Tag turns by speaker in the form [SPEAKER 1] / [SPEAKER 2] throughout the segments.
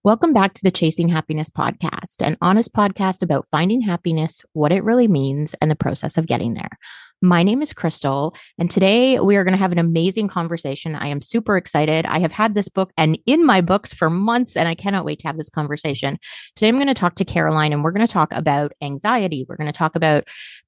[SPEAKER 1] Welcome back to the Chasing Happiness podcast, an honest podcast about finding happiness, what it really means, and the process of getting there. My name is Crystal, and today we are going to have an amazing conversation. I am super excited. I have had this book and in my books for months, and I cannot wait to have this conversation. Today I'm going to talk to Caroline, and we're going to talk about anxiety. We're going to talk about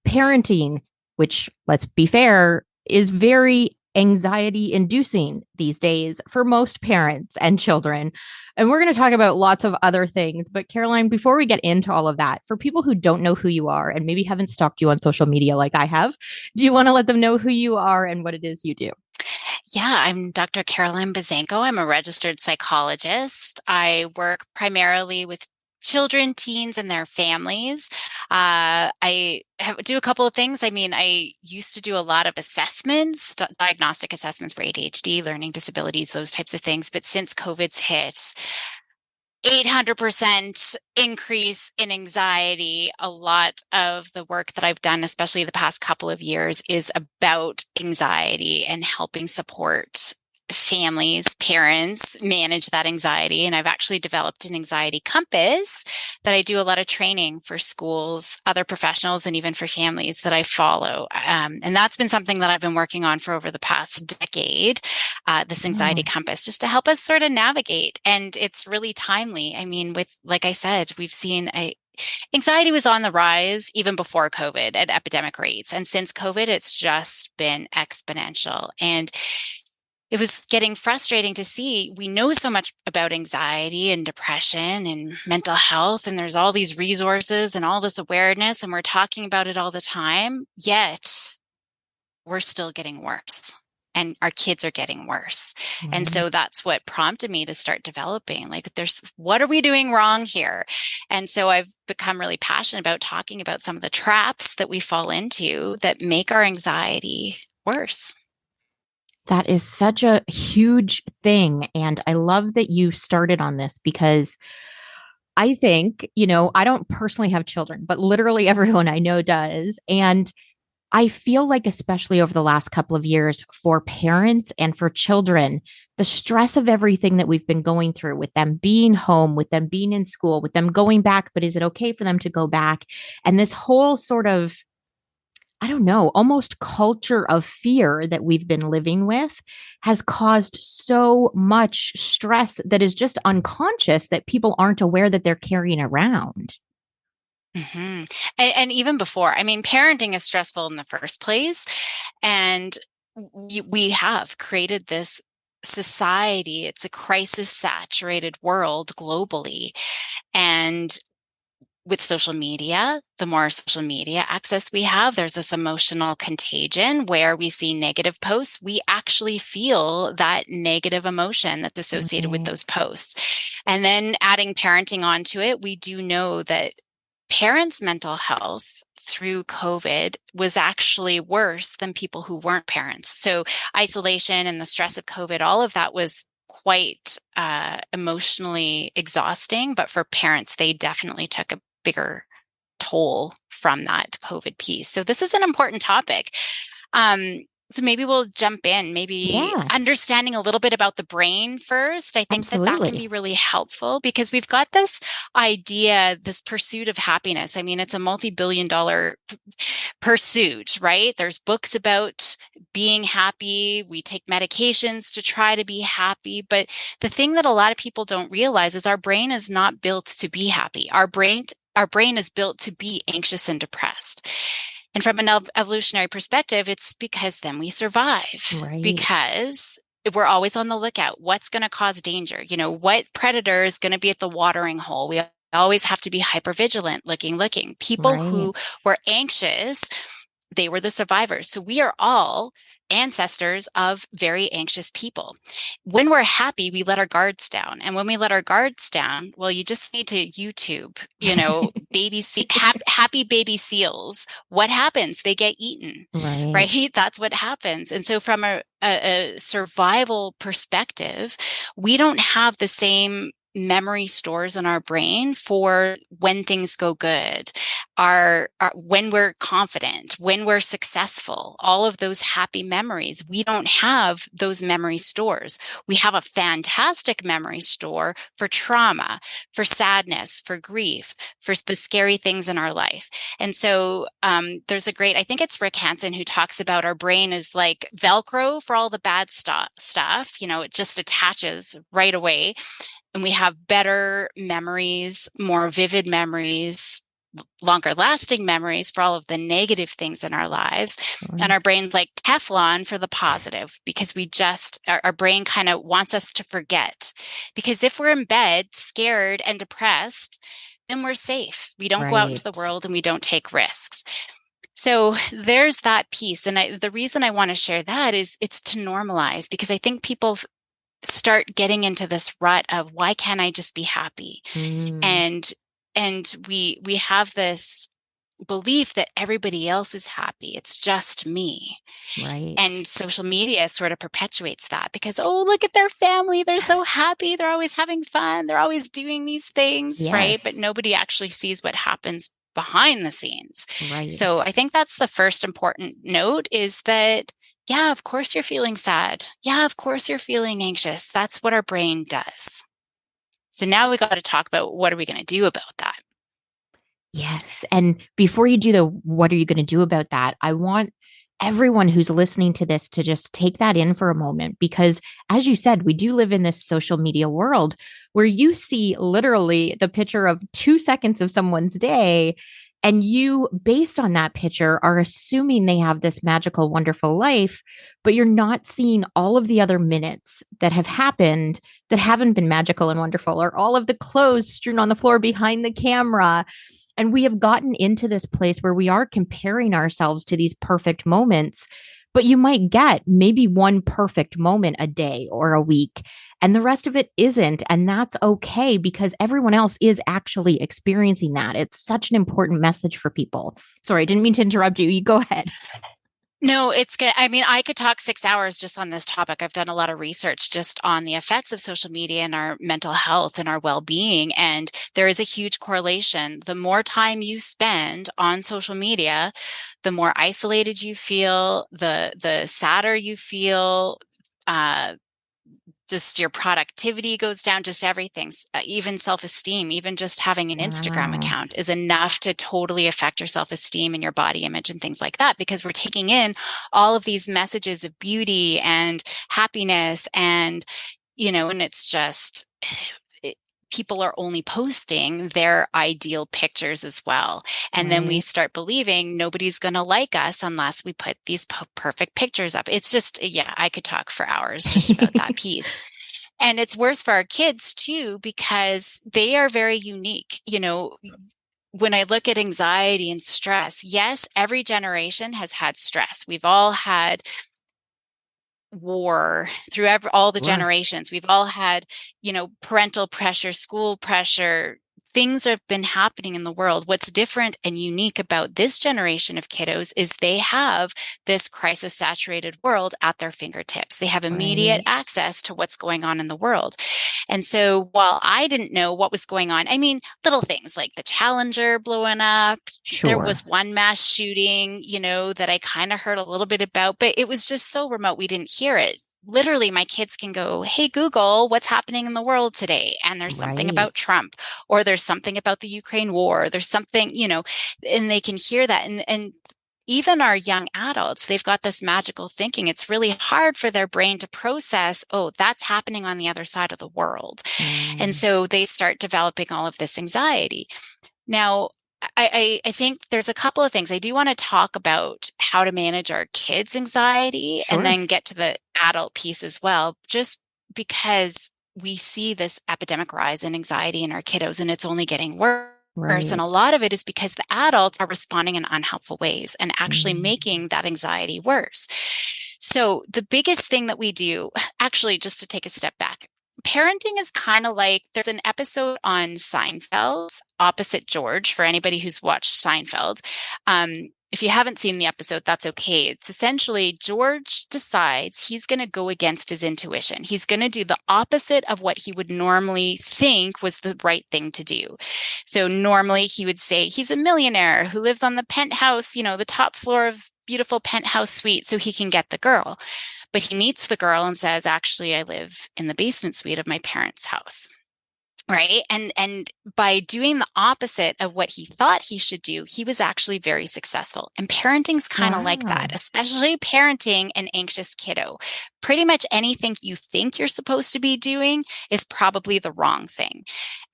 [SPEAKER 1] parenting, which, let's be fair, is very anxiety inducing these days for most parents and children. And we're going to talk about lots of other things. But Caroline, before we get into all of that, for people who don't know who you are and maybe haven't stalked you on social media like I have, do you want to let them know who you are and what it is you do?
[SPEAKER 2] Yeah, I'm Dr. Caroline Buzanko. I'm a registered psychologist. I work primarily with children, teens, and their families. Do a couple of things. I used to do a lot of assessments, diagnostic assessments for ADHD, learning disabilities, those types of things. But since COVID's hit, 800% increase in anxiety. A lot of the work that I've done, especially the past couple of years, is about anxiety and helping support families, parents manage that anxiety. And I've actually developed an anxiety compass that I do a lot of training for schools, other professionals, and even for families that I follow. And that's been something that I've been working on for over the past decade, this anxiety compass, just to help us sort of navigate. And it's really timely. Like I said, we've seen anxiety was on the rise even before COVID at epidemic rates. And since COVID, it's just been exponential. And it was getting frustrating to see. We know so much about anxiety and depression and mental health, and there's all these resources and all this awareness, and we're talking about it all the time, yet we're still getting worse. And our kids are getting worse. Mm-hmm. And so that's what prompted me to start developing, what are we doing wrong here? And so I've become really passionate about talking about some of the traps that we fall into that make our anxiety worse.
[SPEAKER 1] That is such a huge thing. And I love that you started on this because I think, I don't personally have children, but literally everyone I know does. And I feel like, especially over the last couple of years, for parents and for children, the stress of everything that we've been going through with them being home, with them being in school, with them going back, but is it okay for them to go back? And this whole sort of, I don't know, almost culture of fear that we've been living with has caused so much stress that is just unconscious that people aren't aware that they're carrying around.
[SPEAKER 2] Mm-hmm. And even before, parenting is stressful in the first place. And we have created this society. It's a crisis saturated world globally. And with social media, the more social media access we have, there's this emotional contagion where we see negative posts. We actually feel that negative emotion that's associated with those posts. And then adding parenting onto it, we do know that parents' mental health through COVID was actually worse than people who weren't parents. So isolation and the stress of COVID, all of that was quite emotionally exhausting. But for parents, they definitely took a bigger toll from that COVID piece. So this is an important topic. So maybe we'll jump in, understanding a little bit about the brain first. I think that can be really helpful because we've got this idea, this pursuit of happiness. It's a multi-billion-dollar pursuit, right? There's books about being happy. We take medications to try to be happy. But the thing that a lot of people don't realize is our brain is not built to be happy. Our brain is built to be anxious and depressed. And from an evolutionary perspective, it's because then we survive, because we're always on the lookout. What's going to cause danger? What predator is going to be at the watering hole? We always have to be hypervigilant, looking. People who were anxious, they were the survivors. So we are all ancestors of very anxious people. When we're happy, we let our guards down. And when we let our guards down, well, you just need to YouTube, happy baby seals. What happens? They get eaten, right? That's what happens. And so from a survival perspective, we don't have the same memory stores in our brain for when things go good, our when we're confident, when we're successful, all of those happy memories. We don't have those memory stores. We have a fantastic memory store for trauma, for sadness, for grief, for the scary things in our life. And so there's a great, I think it's Rick Hansen, who talks about our brain is like Velcro for all the bad stuff. It just attaches right away. And we have better memories, more vivid memories, longer lasting memories for all of the negative things in our lives.
[SPEAKER 1] Sure.
[SPEAKER 2] And our brain's like Teflon for the positive, because our brain kind of wants us to forget. Because if we're in bed, scared and depressed, then we're safe. We don't go out into the world and we don't take risks. So there's that piece. And the reason I want to share that is it's to normalize, because I think people start getting into this rut of, why can't I just be happy? And we have this belief that everybody else is happy. It's just me.
[SPEAKER 1] Right.
[SPEAKER 2] And social media sort of perpetuates that, because, oh, look at their family. They're so happy. They're always having fun. They're always doing these things,
[SPEAKER 1] Yes.
[SPEAKER 2] right? But nobody actually sees what happens behind the scenes.
[SPEAKER 1] Right.
[SPEAKER 2] So I think that's the first important note, is that, yeah, of course you're feeling sad. Yeah, of course you're feeling anxious. That's what our brain does. So now we got to talk about, what are we going to do about that?
[SPEAKER 1] Yes. And before you do what are you going to do about that? I want everyone who's listening to this to just take that in for a moment, because as you said, we do live in this social media world where you see literally the picture of 2 seconds of someone's day, and you, based on that picture, are assuming they have this magical, wonderful life, but you're not seeing all of the other minutes that have happened that haven't been magical and wonderful, or all of the clothes strewn on the floor behind the camera. And we have gotten into this place where we are comparing ourselves to these perfect moments, but you might get maybe one perfect moment a day or a week, and the rest of it isn't. And that's okay, because everyone else is actually experiencing that. It's such an important message for people. Sorry, I didn't mean to interrupt you. You go ahead.
[SPEAKER 2] No, it's good. I mean, I could talk 6 hours just on this topic. I've done a lot of research just on the effects of social media and our mental health and our well-being. And there is a huge correlation. The more time you spend on social media, the more isolated you feel, the sadder you feel, just your productivity goes down, just everything, even self-esteem, even just having an Instagram account is enough to totally affect your self-esteem and your body image and things like that, because we're taking in all of these messages of beauty and happiness, and, and it's just, people are only posting their ideal pictures as well. And then we start believing nobody's going to like us unless we put these perfect pictures up. It's just, yeah, I could talk for hours just about that piece. And it's worse for our kids too, because they are very unique. When I look at anxiety and stress, yes, every generation has had stress. We've all had war through all the generations. We've all had, parental pressure, school pressure. Things have been happening in the world. What's different and unique about this generation of kiddos is they have this crisis saturated world at their fingertips. They have immediate access to what's going on in the world. And so while I didn't know what was going on, I mean, little things like the Challenger blowing up, there was one mass shooting, that I kind of heard a little bit about, but it was just so remote. We didn't hear it. Literally, my kids can go, hey, Google, what's happening in the world today? And there's something about Trump, or there's something about the Ukraine war. There's something, and they can hear that. And even our young adults, they've got this magical thinking. It's really hard for their brain to process, oh, that's happening on the other side of the world. And so they start developing all of this anxiety. Now, I think there's a couple of things. I do want to talk about how to manage our kids' anxiety and then get to the adult piece as well, just because we see this epidemic rise in anxiety in our kiddos, and it's only getting worse. And a lot of it is because the adults are responding in unhelpful ways and actually making that anxiety worse. So the biggest thing that we do, actually, just to take a step back, parenting is kind of like, there's an episode on Seinfeld, Opposite George, for anybody who's watched Seinfeld. if you haven't seen the episode, that's okay. It's essentially George decides he's going to go against his intuition. He's going to do the opposite of what he would normally think was the right thing to do. So normally he would say he's a millionaire who lives on the penthouse, the top floor of beautiful penthouse suite so he can get the girl. But he meets the girl and says, actually, I live in the basement suite of my parents' house. Right. And by doing the opposite of what he thought he should do, he was actually very successful. And parenting's kind of like that,
[SPEAKER 1] Wow.
[SPEAKER 2] especially parenting an anxious kiddo. Pretty much anything you think you're supposed to be doing is probably the wrong thing.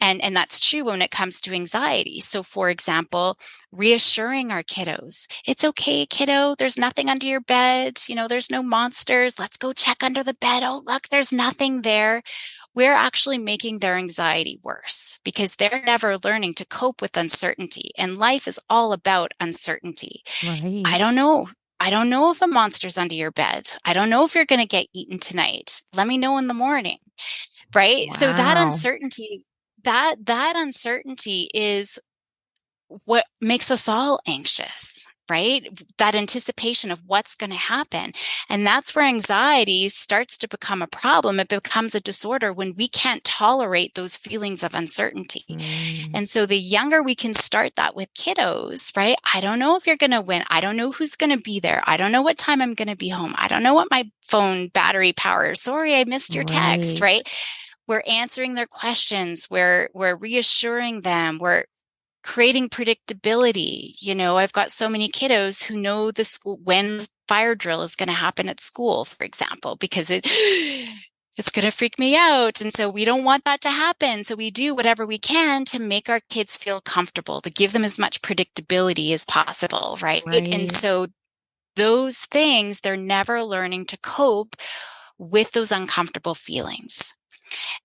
[SPEAKER 2] And that's true when it comes to anxiety. So for example, reassuring our kiddos, it's okay, kiddo. There's nothing under your bed. There's no monsters. Let's go check under the bed. Oh, look, there's nothing there. We're actually making their anxiety worse because they're never learning to cope with uncertainty. And life is all about uncertainty.
[SPEAKER 1] Right.
[SPEAKER 2] I don't know. I don't know if a monster's under your bed. I don't know if you're going to get eaten tonight. Let me know in the morning. Right. So that
[SPEAKER 1] Wow.
[SPEAKER 2] uncertainty, that uncertainty is what makes us all anxious, right? That anticipation of what's going to happen. And that's where anxiety starts to become a problem. It becomes a disorder when we can't tolerate those feelings of uncertainty.
[SPEAKER 1] Mm.
[SPEAKER 2] And so the younger we can start that with kiddos, right? I don't know if you're going to win. I don't know who's going to be there. I don't know what time I'm going to be home. I don't know what my phone battery power is. Sorry, I missed your text,
[SPEAKER 1] Right.
[SPEAKER 2] right? We're answering their questions. We're reassuring them. We're creating predictability. I've got so many kiddos who know the school when fire drill is going to happen at school, for example, because it's going to freak me out. And so we don't want that to happen. So we do whatever we can to make our kids feel comfortable, to give them as much predictability as possible, right? And
[SPEAKER 1] Right.
[SPEAKER 2] so those things, they're never learning to cope with those uncomfortable feelings.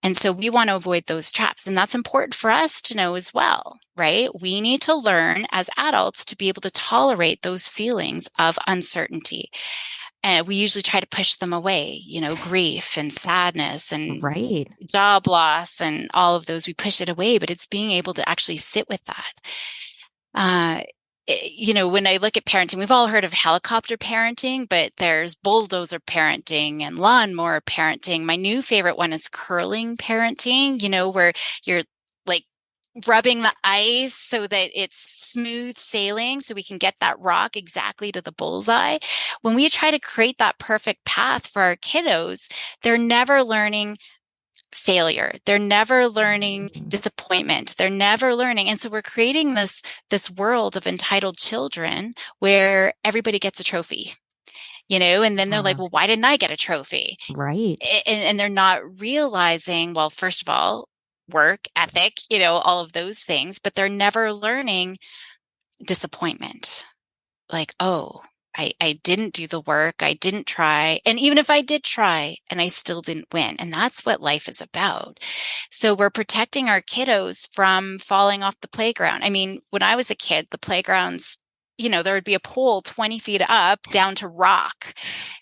[SPEAKER 2] And so we want to avoid those traps. And that's important for us to know as well, right? We need to learn as adults to be able to tolerate those feelings of uncertainty. And we usually try to push them away, grief and sadness and
[SPEAKER 1] Right.
[SPEAKER 2] job loss and all of those. We push it away, but it's being able to actually sit with that. When I look at parenting, we've all heard of helicopter parenting, but there's bulldozer parenting and lawnmower parenting. My new favorite one is curling parenting, where you're like rubbing the ice so that it's smooth sailing so we can get that rock exactly to the bullseye. When we try to create that perfect path for our kiddos, they're never learning failure. They're never learning
[SPEAKER 1] Mhm.
[SPEAKER 2] disappointment. They're never learning. And so we're creating this world of entitled children where everybody gets a trophy, and then they're like, well, why didn't I get a trophy?
[SPEAKER 1] Right.
[SPEAKER 2] And they're not realizing, well, first of all, work ethic, all of those things, but they're never learning disappointment. Like, oh, I didn't do the work. I didn't try. And even if I did try and I still didn't win. And that's what life is about. So we're protecting our kiddos from falling off the playground. I mean, when I was a kid, the playgrounds, there would be a pole 20 feet up down to rock.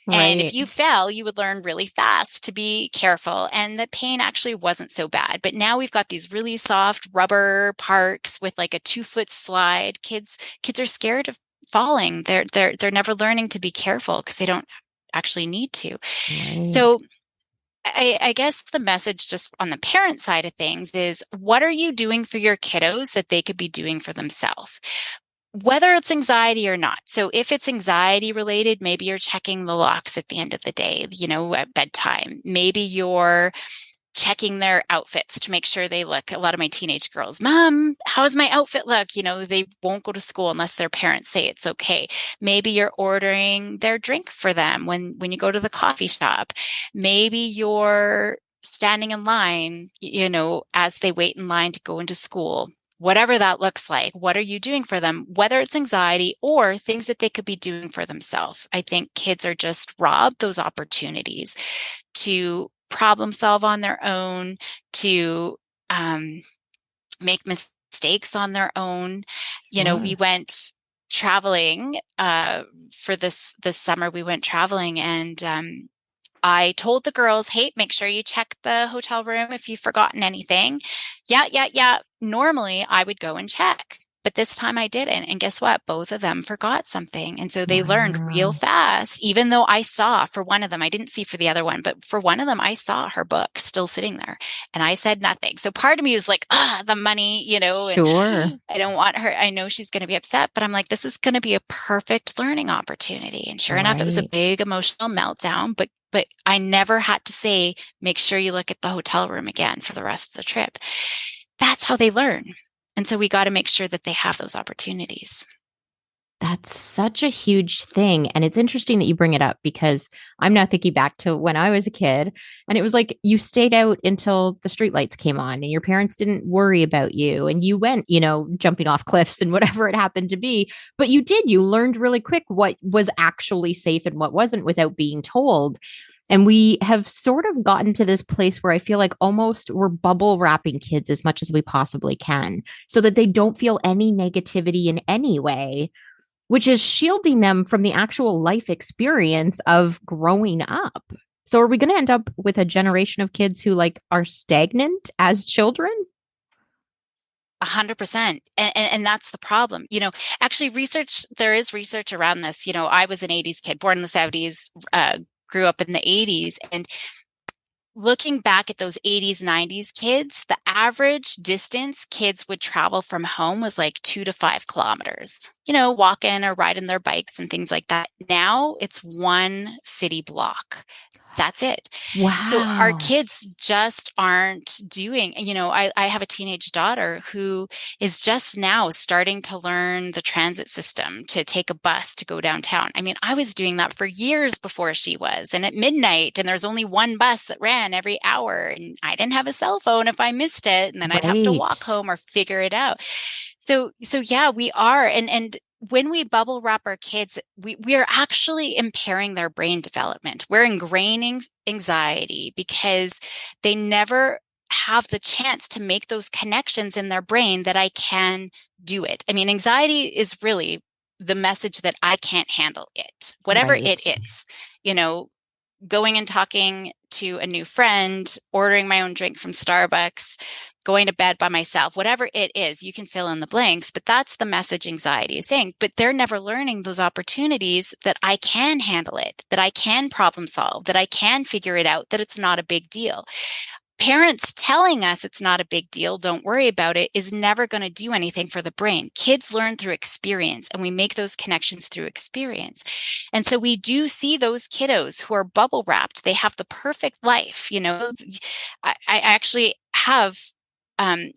[SPEAKER 2] And if
[SPEAKER 1] Right.
[SPEAKER 2] you fell, you would learn really fast to be careful. And the pain actually wasn't so bad. But now we've got these really soft rubber parks with like a 2-foot slide. Kids are scared of falling. They're never learning to be careful because they don't actually need to.
[SPEAKER 1] Right.
[SPEAKER 2] So I guess the message just on the parent side of things is, what are you doing for your kiddos that they could be doing for themselves? Whether it's anxiety or not. So if it's anxiety related, maybe you're checking the locks at the end of the day, at bedtime. Maybe you're checking their outfits to make sure they look. A lot of my teenage girls, Mom, how's my outfit look? They won't go to school unless their parents say it's okay. Maybe you're ordering their drink for them when you go to the coffee shop. Maybe you're standing in line, as they wait in line to go into school. Whatever that looks like, what are you doing for them? Whether it's anxiety or things that they could be doing for themselves. I think kids are just robbed those opportunities to problem solve on their own, to make mistakes on their own. We
[SPEAKER 1] Sure.
[SPEAKER 2] went traveling for this summer. We went traveling, and I told the girls, hey, make sure you check the hotel room if you've forgotten anything. Yeah, yeah, yeah. Normally I would go and check. but this time I didn't. And guess what? Both of them forgot something. And so they learned real
[SPEAKER 1] Wow.
[SPEAKER 2] fast, even though I saw for one of them, I didn't see for the other one, but for one of them, I saw her book still sitting there and I said nothing. So part of me was like, the money, and
[SPEAKER 1] Sure.
[SPEAKER 2] I don't want her. I know she's going to be upset, but I'm like, this is going to be a perfect learning opportunity. And sure enough, it was a
[SPEAKER 1] Right.
[SPEAKER 2] big emotional meltdown, but I never had to say, make sure you look at the hotel room again for the rest of the trip. That's how they learn. And so we got to make sure that they have those opportunities.
[SPEAKER 1] That's such a huge thing. And it's interesting that you bring it up because I'm now thinking back to when I was a kid and it was like you stayed out until the streetlights came on and your parents didn't worry about you and you went, jumping off cliffs and whatever it happened to be. But you learned really quick what was actually safe and what wasn't without being told. And we have sort of gotten to this place where I feel like almost we're bubble wrapping kids as much as we possibly can so that they don't feel any negativity in any way, which is shielding them from the actual life experience of growing up. So are we going to end up with a generation of kids who are stagnant as children?
[SPEAKER 2] 100%. And that's the problem. Actually there is research around this. I was an 80s kid, born in the 70s, grew up in the 80s. And looking back at those 80s, 90s kids, the average distance kids would travel from home was like 2 to 5 kilometers, walking or riding their bikes and things like that. Now it's one city block. That's it. So our
[SPEAKER 1] Wow.
[SPEAKER 2] kids just aren't doing, I have a teenage daughter who is just now starting to learn the transit system to take a bus to go downtown. I mean, I was doing that for years before she was. And at midnight, and there's only one bus that ran every hour. And I didn't have a cell phone if I missed it. And then I'd have to walk
[SPEAKER 1] Right.
[SPEAKER 2] home or figure it out. So yeah, we are. And when we bubble wrap our kids, we are actually impairing their brain development. We're ingraining anxiety because they never have the chance to make those connections in their brain that I can do it. I mean, anxiety is really the message that I can't handle it, whatever
[SPEAKER 1] Right.
[SPEAKER 2] it is, going and talking to a new friend, ordering my own drink from Starbucks, going to bed by myself, whatever it is, you can fill in the blanks, but that's the message anxiety is saying. But they're never learning those opportunities that I can handle it, that I can problem solve, that I can figure it out, that it's not a big deal. Parents telling us it's not a big deal, don't worry about it, is never going to do anything for the brain. Kids learn through experience, and we make those connections through experience. And so we do see those kiddos who are bubble wrapped. They have the perfect life. I actually have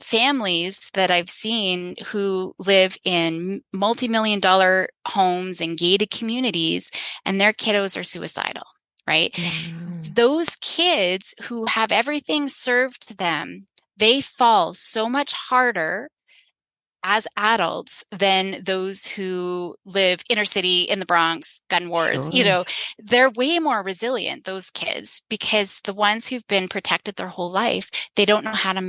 [SPEAKER 2] families that I've seen who live in multi-million dollar homes and gated communities, and their kiddos are suicidal, right?
[SPEAKER 1] Wow.
[SPEAKER 2] Those kids who have everything served to them, they fall so much harder as adults than those who live inner city in the Bronx, gun wars.
[SPEAKER 1] Sure.
[SPEAKER 2] They're way more resilient, those kids, because the ones who've been protected their whole life, they don't know how to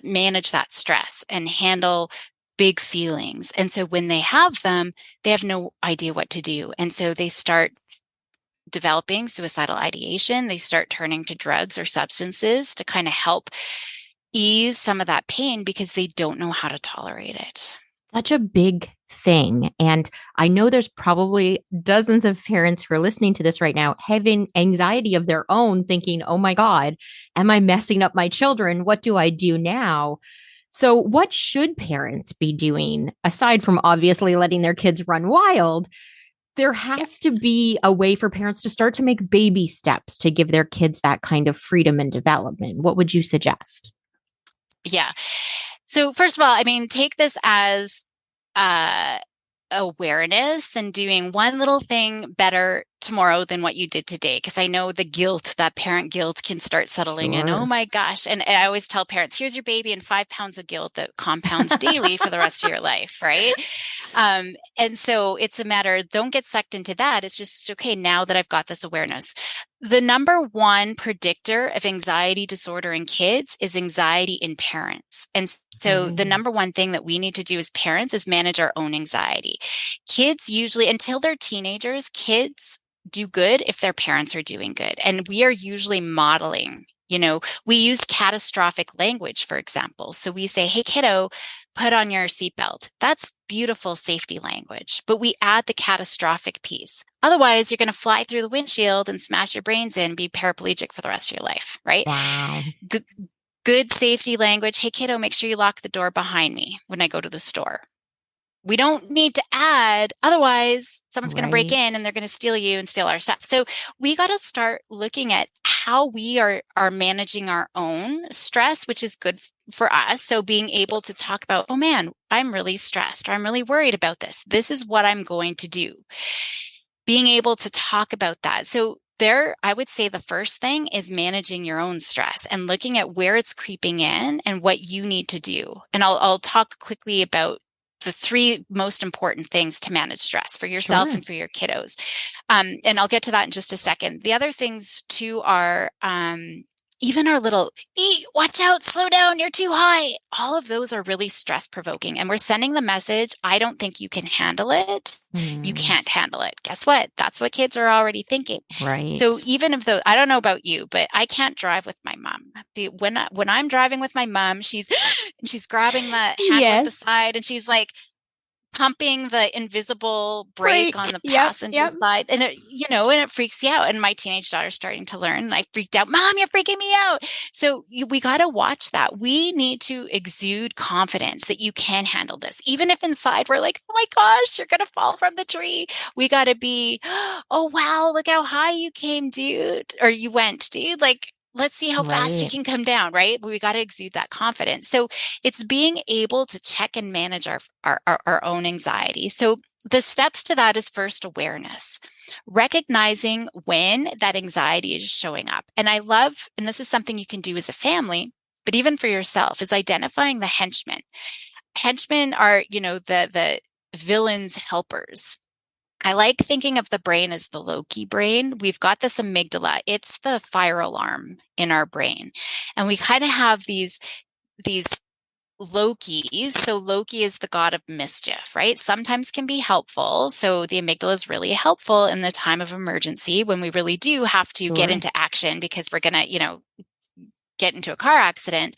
[SPEAKER 2] manage that stress and handle big feelings. And so when they have them, they have no idea what to do. And so they start developing suicidal ideation. They start turning to drugs or substances to kind of help ease some of that pain because they don't know how to tolerate it.
[SPEAKER 1] Such a big thing. And I know there's probably dozens of parents who are listening to this right now having anxiety of their own, thinking, oh my God, am I messing up my children? What do I do now? So, what should parents be doing aside from obviously letting their kids run wild? There
[SPEAKER 2] Yeah.
[SPEAKER 1] has to be a way for parents to start to make baby steps to give their kids that kind of freedom and development. What would you suggest?
[SPEAKER 2] Yeah. So first of all, I mean, take this as uh, awareness and doing one little thing better tomorrow than what you did today. Because I know the guilt, that parent guilt can start settling in. Oh
[SPEAKER 1] Sure.
[SPEAKER 2] my gosh. And I always tell parents, here's your baby and 5 pounds of guilt that compounds daily for the rest of your life. Right. And so it's a matter, don't get sucked into that. It's just, okay, now that I've got this awareness. The number one predictor of anxiety disorder in kids is anxiety in parents. And so the
[SPEAKER 1] Right.
[SPEAKER 2] number one thing that we need to do as parents is manage our own anxiety. Kids usually, until they're teenagers, kids do good if their parents are doing good. And we are usually modeling. We use catastrophic language, for example. So we say, hey, kiddo, put on your seatbelt. That's beautiful safety language, but we add the catastrophic piece. Otherwise, you're going to fly through the windshield and smash your brains in, be paraplegic for the rest of your life, right?
[SPEAKER 1] Wow.
[SPEAKER 2] Good safety language. Hey, kiddo, make sure you lock the door behind me when I go to the store. We don't need to add, otherwise someone's going to break in and they're going to steal you and steal our stuff. So we got to start looking at how we are managing our own stress, which is good for us. So being able to talk about, oh man, I'm really stressed, or I'm really worried about this. This is what I'm going to do. Being able to talk about that. So there, I would say the first thing is managing your own stress and looking at where it's creeping in and what you need to do. And I'll talk quickly about the three most important things to manage stress for yourself and for your kiddos. And I'll get to that in just a second. The other things too are even our little, watch out, slow down, you're too high. All of those are really stress provoking. And we're sending the message, I don't think you can handle it. You can't handle it. Guess what? That's what kids are already thinking.
[SPEAKER 1] Right.
[SPEAKER 2] So even if I don't know about you, but I can't drive with my mom. When I'm driving with my mom, she's grabbing the handle at the side and she's like pumping the invisible brake on the passenger side. And it freaks you out. And my teenage daughter's starting to learn. And I freaked out, Mom, you're freaking me out. So we got to watch that. We need to exude confidence that you can handle this. Even if inside we're like, oh my gosh, you're going to fall from the tree. We got to be, oh, wow, look how high you came, dude. Or you went, dude. Like, let's see how fast you can come down, right? We got to exude that confidence. So it's being able to check and manage our own anxiety. So the steps to that is first awareness, recognizing when that anxiety is showing up. And I love, and this is something you can do as a family, but even for yourself, is identifying the henchmen. Henchmen are, the villain's helpers. I like thinking of the brain as the Loki brain. We've got this amygdala. It's the fire alarm in our brain. And we kind of have these Lokis. So Loki is the god of mischief, right? Sometimes can be helpful. So the amygdala is really helpful in the time of emergency when we really do have to get into action because we're going to, get into a car accident.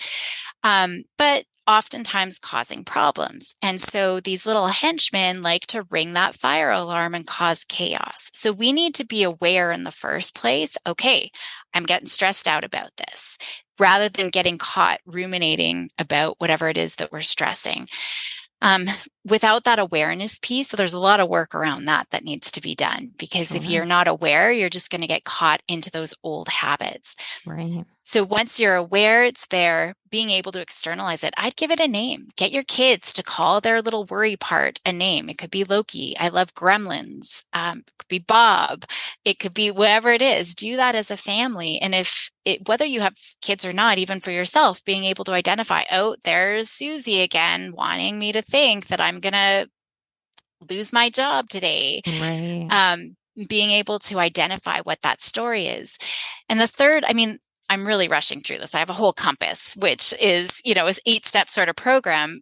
[SPEAKER 2] But oftentimes causing problems. And so these little henchmen like to ring that fire alarm and cause chaos. So we need to be aware in the first place, okay, I'm getting stressed out about this, rather than getting caught ruminating about whatever it is that we're stressing. Without that awareness piece, so there's a lot of work around that needs to be done, because if you're not aware, you're just going to get caught into those old habits.
[SPEAKER 1] Right.
[SPEAKER 2] So once you're aware it's there, being able to externalize it, I'd give it a name. Get your kids to call their little worry part a name. It could be Loki. I love gremlins. It could be Bob. It could be whatever it is. Do that as a family. And whether you have kids or not, even for yourself, being able to identify, oh, there's Susie again, wanting me to think that I'm going to lose my job today.
[SPEAKER 1] Right.
[SPEAKER 2] Being able to identify what that story is. And the third, I'm really rushing through this. I have a whole compass, which is, is 8-step sort of program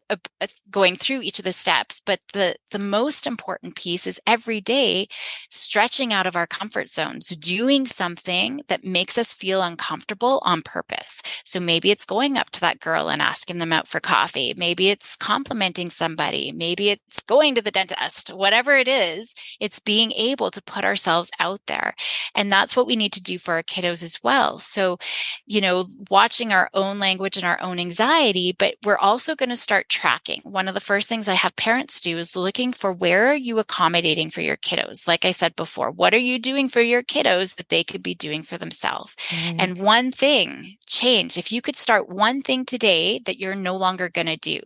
[SPEAKER 2] going through each of the steps. But the most important piece is every day stretching out of our comfort zones, doing something that makes us feel uncomfortable on purpose. So maybe it's going up to that girl and asking them out for coffee. Maybe it's complimenting somebody. Maybe it's going to the dentist. Whatever it is, it's being able to put ourselves out there. And that's what we need to do for our kiddos as well. So watching our own language and our own anxiety, but we're also going to start tracking. One of the first things I have parents do is looking for, where are you accommodating for your kiddos? Like I said before, what are you doing for your kiddos that they could be doing for themselves? And one thing, change. If you could start one thing today that you're no longer going to do,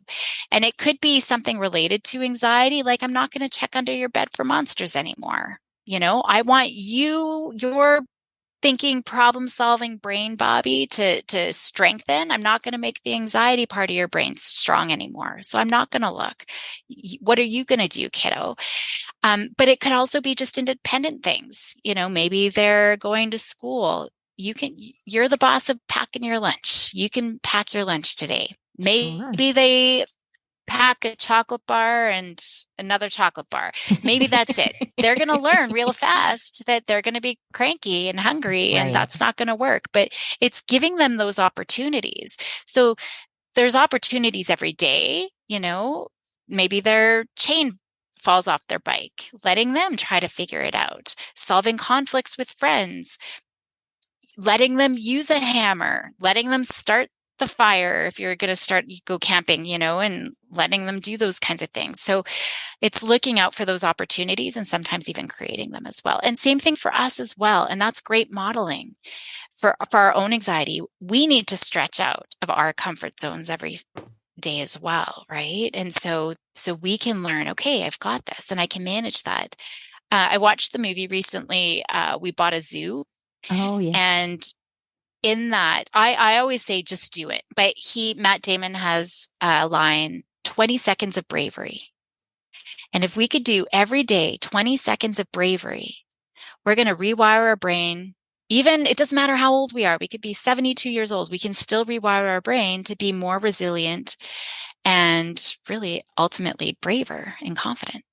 [SPEAKER 2] and it could be something related to anxiety, like I'm not going to check under your bed for monsters anymore. I want your thinking, problem solving brain, Bobby, to strengthen. I'm not going to make the anxiety part of your brain strong anymore. So I'm not going to look. What are you going to do, kiddo? But it could also be just independent things. Maybe they're going to school. You're the boss of packing your lunch. You can pack your lunch today. Maybe they pack a chocolate bar and another chocolate bar. Maybe that's it. They're going to learn real fast that they're going to be cranky and hungry, and that's not going to work. But it's giving them those opportunities. So there's opportunities every day. maybe their chain falls off their bike, letting them try to figure it out, solving conflicts with friends, letting them use a hammer, letting them start the fire if you're going to go camping, and letting them do those kinds of things. So it's looking out for those opportunities and sometimes even creating them as well. And same thing for us as well. And that's great modeling for our own anxiety. We need to stretch out of our comfort zones every day as well, right? And so we can learn, okay, I've got this and I can manage that. I watched the movie recently. We bought a zoo.
[SPEAKER 1] Oh, yes.
[SPEAKER 2] And in that, I always say, just do it. But Matt Damon has a line, 20 seconds of bravery. And if we could do every day 20 seconds of bravery, we're going to rewire our brain. Even, it doesn't matter how old we are. We could be 72 years old. We can still rewire our brain to be more resilient and really ultimately braver and confident.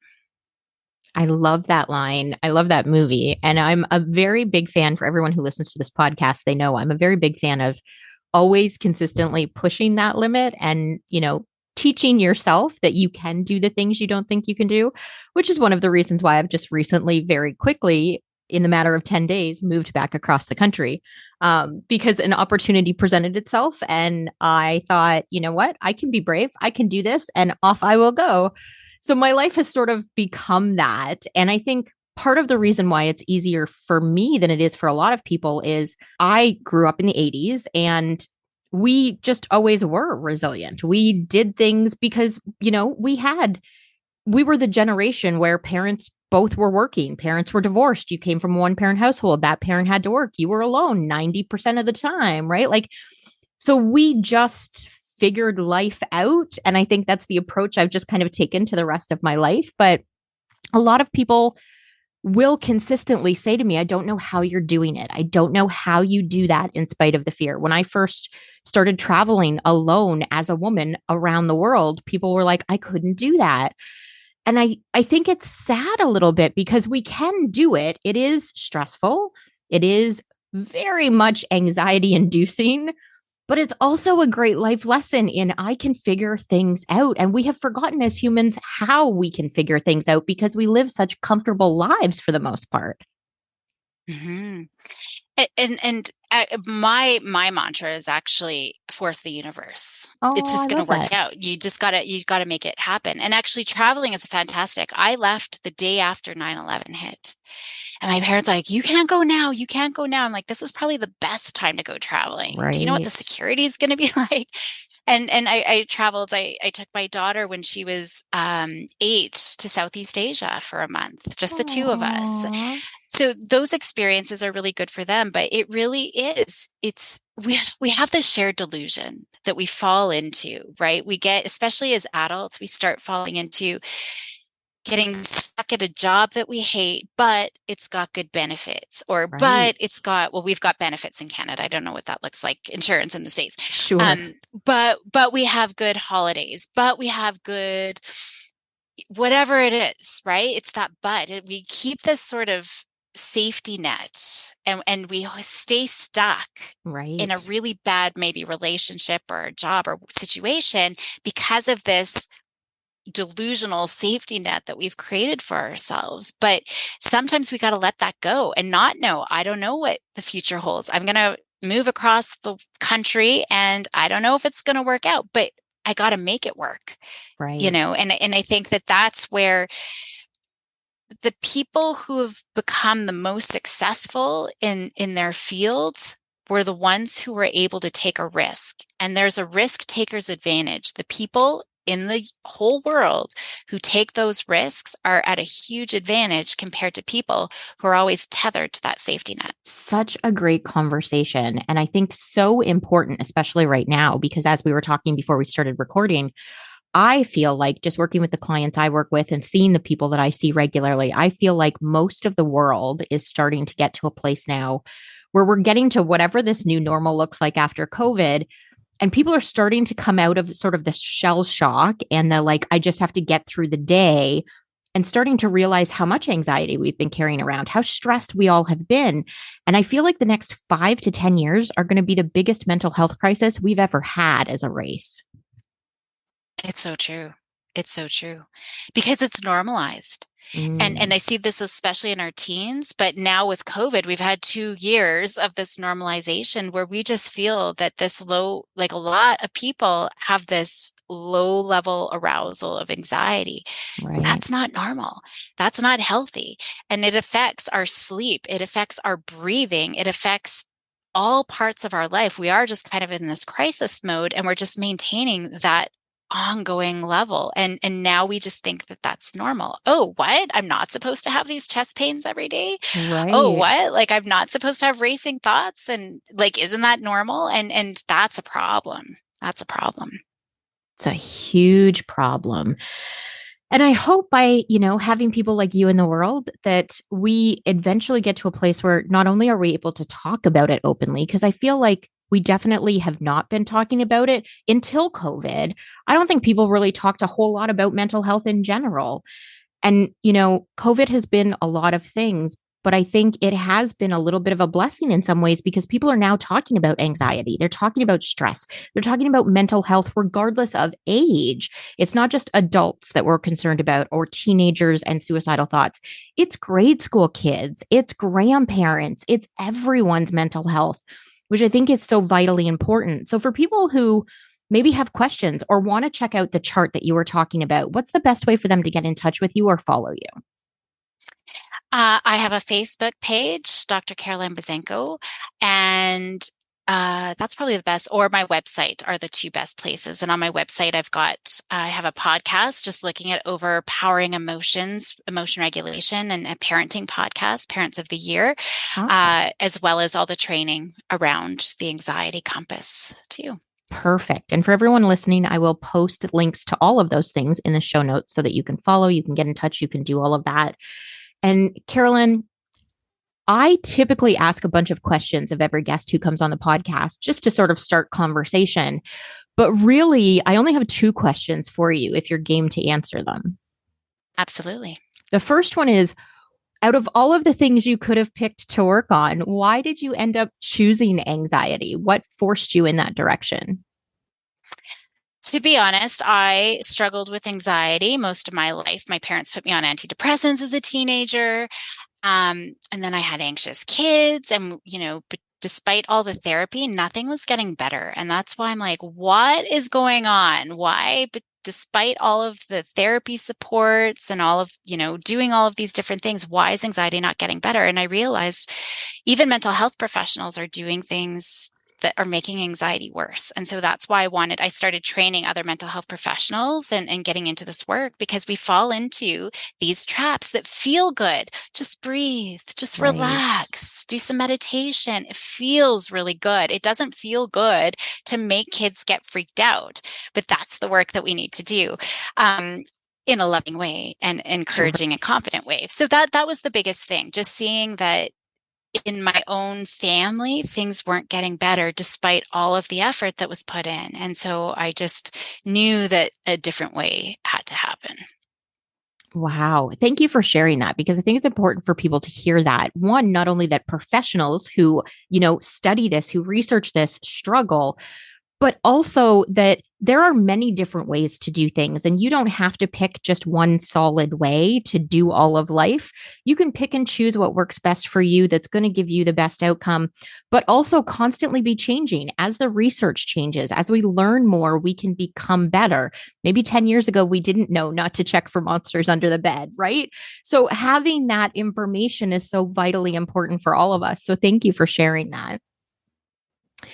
[SPEAKER 1] I love that line. I love that movie. And I'm a very big fan. For everyone who listens to this podcast, they know I'm a very big fan of always consistently pushing that limit and, teaching yourself that you can do the things you don't think you can do, which is one of the reasons why I've just recently, very quickly, in the matter of 10 days, moved back across the country, because an opportunity presented itself. And I thought, you know what? I can be brave. I can do this. And off I will go. So my life has sort of become that. And I think part of the reason why it's easier for me than it is for a lot of people is I grew up in the 80s and we just always were resilient. We did things because, we were the generation where parents both were working. Parents were divorced. You came from a one-parent household. That parent had to work. You were alone 90% of the time, right? So we just figured life out. And I think that's the approach I've just kind of taken to the rest of my life. But a lot of people will consistently say to me, I don't know how you're doing it. I don't know how you do that in spite of the fear. When I first started traveling alone as a woman around the world, people were like, I couldn't do that. And I think it's sad a little bit because we can do it. It is stressful. It is very much anxiety inducing, but it's also a great life lesson in I can figure things out. And we have forgotten as humans how we can figure things out because we live such comfortable lives for the most part.
[SPEAKER 2] Mm-hmm. My mantra is actually force the universe.
[SPEAKER 1] Oh,
[SPEAKER 2] it's just going to work
[SPEAKER 1] that.
[SPEAKER 2] out. You got to make it happen. And actually traveling is fantastic. I left the day after 9/11 hit. And my parents are like, you can't go now. You can't go now. I'm like, this is probably the best time to go traveling.
[SPEAKER 1] Right.
[SPEAKER 2] Do you know what the security is going to be like? And I traveled. I took my daughter when she was 8 to Southeast Asia for a month, just the two of us. So those experiences are really good for them, but it really is. We have this shared delusion that we fall into, right? We get, especially as adults, we start falling into getting stuck at a job that we hate, but it's got good benefits, but it's got, we've got benefits in Canada. I don't know what that looks like, insurance in the States.
[SPEAKER 1] Sure.
[SPEAKER 2] But we have good holidays, but we have good, whatever it is, right? It's that, but we keep this sort of safety net and we stay stuck in a really bad, maybe relationship or a job or situation because of this delusional safety net that we've created for ourselves. But sometimes we got to let that go and not know. I don't know what the future holds. I'm going to move across the country and I don't know if it's going to work out, but I got to make it work.
[SPEAKER 1] Right.
[SPEAKER 2] And I think that that's where the people who have become the most successful in their fields were the ones who were able to take a risk. And there's a risk taker's advantage. The people in the whole world who take those risks are at a huge advantage compared to people who are always tethered to that safety net.
[SPEAKER 1] Such a great conversation. And I think so important, especially right now, because as we were talking before we started recording, I feel like just working with the clients I work with and seeing the people that I see regularly, I feel like most of the world is starting to get to a place now where we're getting to whatever this new normal looks like after COVID. And people are starting to come out of sort of the shell shock and the like, I just have to get through the day, and starting to realize how much anxiety we've been carrying around, how stressed we all have been. And I feel like the next 5 to 10 years are going to be the biggest mental health crisis we've ever had as a race.
[SPEAKER 2] It's so true. It's so true because it's normalized. And
[SPEAKER 1] Mm,
[SPEAKER 2] I see this especially in our teens, but now with COVID, we've had 2 years of this normalization where we just feel that this low, like a lot of people have this low level arousal of anxiety.
[SPEAKER 1] right.
[SPEAKER 2] That's not normal. That's not healthy. And it affects our sleep. It affects our breathing. It affects all parts of our life. We are just kind of in this crisis mode and we're just maintaining that ongoing level. And now we just think that that's normal. Oh, what? I'm not supposed to have these chest pains every day. Oh,
[SPEAKER 1] Right.
[SPEAKER 2] what? Like I'm not supposed to have racing thoughts and like isn't that normal? And that's a problem. That's a problem.
[SPEAKER 1] It's a huge problem. And I hope by, having people like you in the world that we eventually get to a place where not only are we able to talk about it openly, because I feel like we definitely have not been talking about it until COVID. I don't think people really talked a whole lot about mental health in general. And, COVID has been a lot of things, but I think it has been a little bit of a blessing in some ways because people are now talking about anxiety. They're talking about stress. They're talking about mental health, regardless of age. It's not just adults that we're concerned about or teenagers and suicidal thoughts. It's grade school kids, it's grandparents, it's everyone's mental health, which I think is so vitally important. So for people who maybe have questions or want to check out the chart that you were talking about, what's the best way for them to get in touch with you or follow you?
[SPEAKER 2] I have a Facebook page, Dr. Caroline Buzanko, and that's probably the best, or my website are the two best places. And on my website, I have a podcast just looking at overpowering emotions, emotion regulation, and a parenting podcast, Parents of the Year,
[SPEAKER 1] Awesome.
[SPEAKER 2] as well as all the training around the anxiety compass too.
[SPEAKER 1] Perfect. And for everyone listening, I will post links to all of those things in the show notes so that you can follow, you can get in touch, you can do all of that. And Carolyn, I typically ask a bunch of questions of every guest who comes on the podcast just to sort of start conversation. But really, I only have two questions for you if you're game to answer them.
[SPEAKER 2] Absolutely.
[SPEAKER 1] The first one is, out of all of the things you could have picked to work on, why did you end up choosing anxiety? What forced you in that direction?
[SPEAKER 2] To be honest, I struggled with anxiety most of my life. My parents put me on antidepressants as a teenager. And then I had anxious kids and, but despite all the therapy, nothing was getting better. And that's why I'm like, what is going on? Why? But despite all of the therapy supports and all of, doing all of these different things, why is anxiety not getting better? And I realized even mental health professionals are doing things that are making anxiety worse. And so that's why I started training other mental health professionals and getting into this work because we fall into these traps that feel good. Just breathe, just
[SPEAKER 1] Right.
[SPEAKER 2] relax, do some meditation. It feels really good. It doesn't feel good to make kids get freaked out, but that's the work that we need to do. In a loving way and
[SPEAKER 1] Sure.
[SPEAKER 2] encouraging and confident way. So that was the biggest thing, just seeing that in my own family, things weren't getting better despite all of the effort that was put in. And so I just knew that a different way had to happen.
[SPEAKER 1] Wow. Thank you for sharing that because I think it's important for people to hear that. One, not only that professionals who, study this, who research this struggle, but also that there are many different ways to do things and you don't have to pick just one solid way to do all of life. You can pick and choose what works best for you that's going to give you the best outcome, but also constantly be changing as the research changes. As we learn more, we can become better. Maybe 10 years ago, we didn't know not to check for monsters under the bed, right? So having that information is so vitally important for all of us. So thank you for sharing that.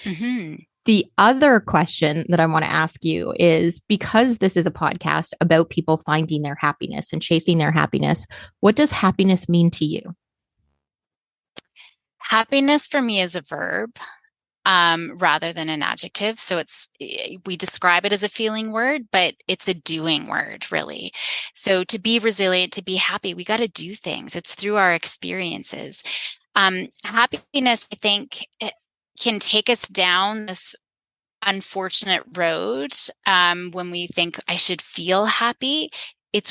[SPEAKER 2] Mm-hmm.
[SPEAKER 1] The other question that I want to ask you is because this is a podcast about people finding their happiness and chasing their happiness, what does happiness mean to you?
[SPEAKER 2] Happiness for me is a verb. Rather than an adjective. So we describe it as a feeling word, but it's a doing word, really. So to be resilient, to be happy, we got to do things. It's through our experiences. Happiness, I think, can take us down this unfortunate road when we think I should feel happy.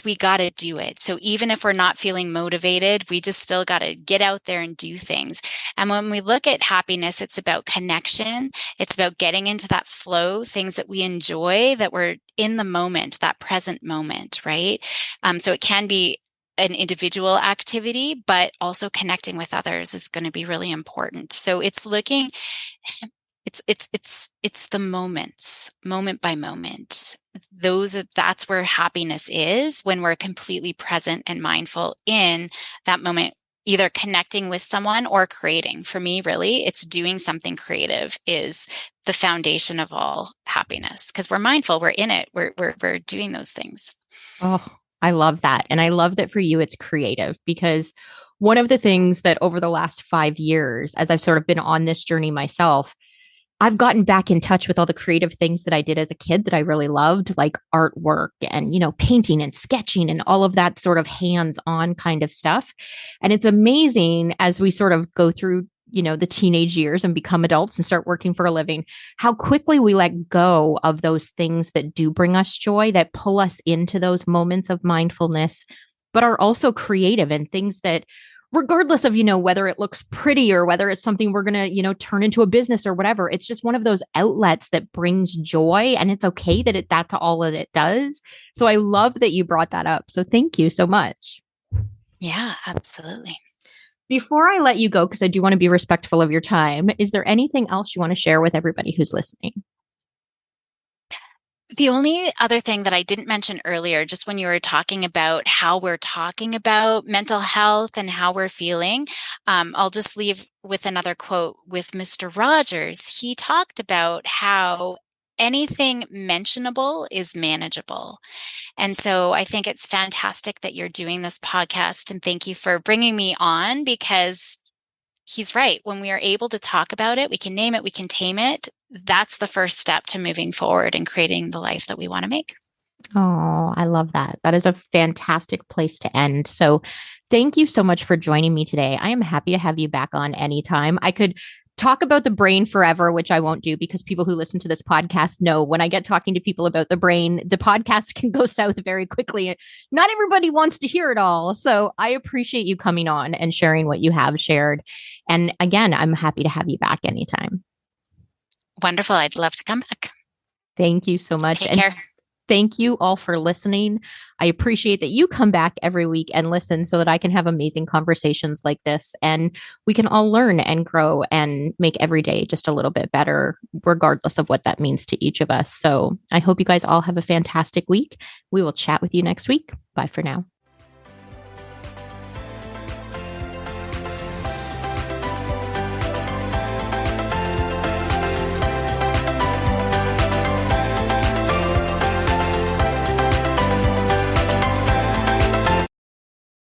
[SPEAKER 2] we got to do it. So even if we're not feeling motivated, we just still got to get out there and do things. And when we look at happiness, it's about connection. It's about getting into that flow, things that we enjoy, that we're in the moment, that present moment, right? So it can be an individual activity, but also connecting with others is going to be really important. So it's looking, it's the moments, moment by moment. That's where happiness is, when we're completely present and mindful in that moment, either connecting with someone or creating. For me, really, it's doing something creative is the foundation of all happiness, because we're mindful, we're in it, we're doing those things.
[SPEAKER 1] Oh, I love that. And I love that for you, it's creative, because one of the things that over the last 5 years, as I've sort of been on this journey myself, I've gotten back in touch with all the creative things that I did as a kid that I really loved, like artwork and, painting and sketching and all of that sort of hands-on kind of stuff. And it's amazing as we sort of go through, the teenage years and become adults and start working for a living, how quickly we let go of those things that do bring us joy, that pull us into those moments of mindfulness, but are also creative and things that, regardless of, whether it looks pretty or whether it's something we're going to, turn into a business or whatever, it's just one of those outlets that brings joy, and it's okay that that's all that it does. So I love that you brought that up. So thank you so much.
[SPEAKER 2] Yeah, absolutely.
[SPEAKER 1] Before I let you go, because I do want to be respectful of your time, is there anything else you want to share with everybody who's listening?
[SPEAKER 2] The only other thing that I didn't mention earlier, just when you were talking about how we're talking about mental health and how we're feeling, I'll just leave with another quote with Mr. Rogers. He talked about how anything mentionable is manageable. And so I think it's fantastic that you're doing this podcast, and thank you for bringing me on, because he's right. When we are able to talk about it, we can name it, we can tame it. That's the first step to moving forward and creating the life that we want to make.
[SPEAKER 1] Oh, I love that. That is a fantastic place to end. So thank you so much for joining me today. I am happy to have you back on anytime. I could talk about the brain forever, which I won't do, because people who listen to this podcast know when I get talking to people about the brain, the podcast can go south very quickly. Not everybody wants to hear it all. So I appreciate you coming on and sharing what you have shared. And again, I'm happy to have you back anytime.
[SPEAKER 2] Wonderful. I'd love to come back.
[SPEAKER 1] Thank you so much.
[SPEAKER 2] Take care.
[SPEAKER 1] Thank you all for listening. I appreciate that you come back every week and listen so that I can have amazing conversations like this, and we can all learn and grow and make every day just a little bit better, regardless of what that means to each of us. So I hope you guys all have a fantastic week. We will chat with you next week. Bye for now.